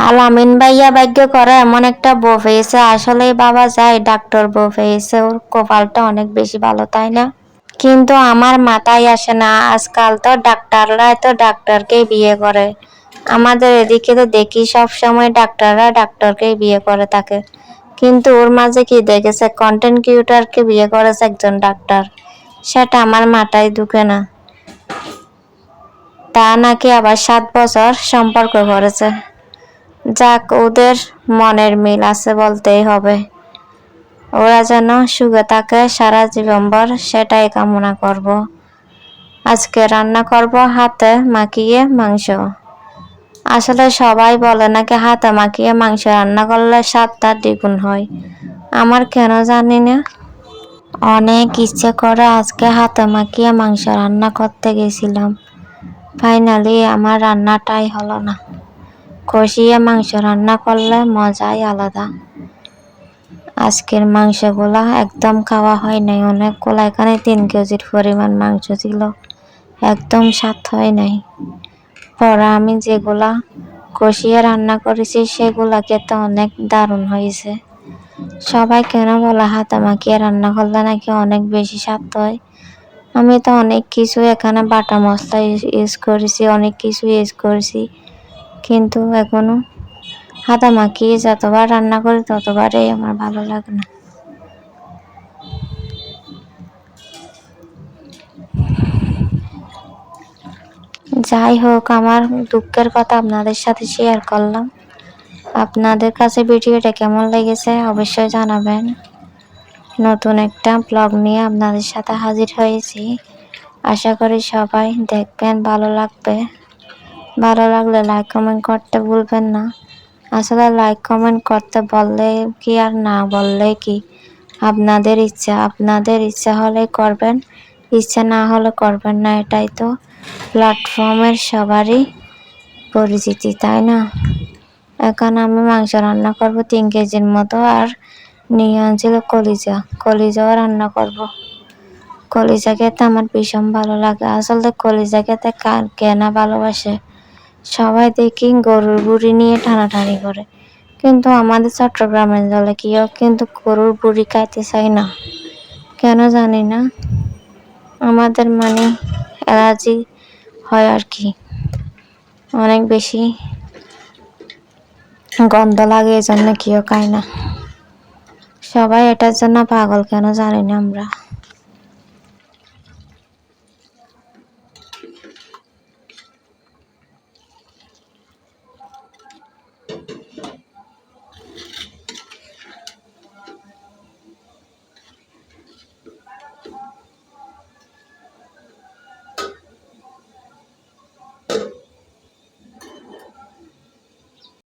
আলামিন ভাইয়া ভাগ্য করে এমন একটা বউ পেয়েছে, আসলেই বাবা যায় ডাক্তার বউ পেয়েছে, ওর কপালটা অনেক বেশি ভালো, তাই না? কিন্তু আমার মাথায় আসে না, আজকাল তো ডাক্তাররা তো ডাক্তারকেই বিয়ে করে। আমাদের এদিকে তো দেখি সব সময় ডাক্তাররা ডাক্তারকেই বিয়ে করে থাকে, কিন্তু ওর মাঝে কি দেখেছে কন্টেন্ট ক্রিয়েটরকে বিয়ে করেছে একজন ডাক্তার, সেটা আমার মাথায় ঢুকে না। তা নাকি আবার 7 বছর সম্পর্ক করেছে। যাক, ওদের মনের মিল আছে বলতেই হবে। ওরা যেন সুখে থাকে সারা জীবনভর, সেটাই কামনা করব। আজকে রান্না করব হাতে মাখিয়ে মাংস। আসলে সবাই বলে নাকি হাতে মাখিয়ে মাংস রান্না করলে স্বাদটা দ্বিগুণ হয়। আমার কেন জানি না অনেক ইচ্ছে করে আজকে হাতে মাখিয়ে মাংস রান্না করতে গেছিলাম, ফাইনালি আমার রান্নাটাই হলো না। কষিয়ে মাংস রান্না করলে মজাই আলাদা। আজকের মাংসগুলা একদম খাওয়া হয় নাই, অনেকগুলো, এখানে 3 কেজির পরিমাণ মাংস ছিল, একদম স্বাদ হয় নাই। পরে আমি যেগুলা কষিয়ে রান্না করেছি সেগুলা খেতে অনেক দারুণ হয়েছে। সবাই কেন বলে হাতে মাখিয়ে রান্না করলে নাকি অনেক বেশি স্বাদ হয়। আমি তো অনেক কিছু এখানে বাটা মশলা ইউজ করেছি, অনেক কিছু ইউজ করেছি, কিন্তু এখনো হাতে মাখিয়ে যতবার রান্না করি ততবারই আমার ভালো লাগে না। যাই হোক, আমার দুঃখের কথা আপনাদের সাথে শেয়ার করলাম। আপনাদের কাছে ভিডিওটা কেমন লেগেছে অবশ্যই জানাবেন। নতুন একটা ব্লগ নিয়ে আপনাদের সাথে হাজির হয়েছি, আশা করি সবাই দেখবেন, ভালো লাগবে। ভালো লাগলে লাইক কমেন্ট করতে ভুলবেন না। আসলে লাইক কমেন্ট করতে বললে কি আর না বললে কি, আপনাদের ইচ্ছা। আপনাদের ইচ্ছা হলে করবেন, ইচ্ছা না হলে করবেন না, এটাই তো প্ল্যাটফর্মের সবারই পরিচিতি, তাই না? এখন আমি মাংস রান্না করব 3 কেজির মতো, আর নিয়ে আনছিল কলিজাও রান্না করব। কলিজা খেতে আমার ভীষণ ভালো লাগে। আসলে কলিজা খেতে কে না ভালোবাসে। সবাই দেখি গরুর বুড়ি নিয়ে টানাটানি করে, কিন্তু আমাদের চট্টগ্রামের জলে কেউ কিন্তু গরুর বুড়ি খাইতে চাই না, কেন জানি না। আমাদের মানে অ্যালার্জি হয় আর কি, অনেক বেশি গন্ধ লাগে, এই জন্য কেউ খায় না। সবাই এটার জন্য পাগল, কেন জানি না আমরা।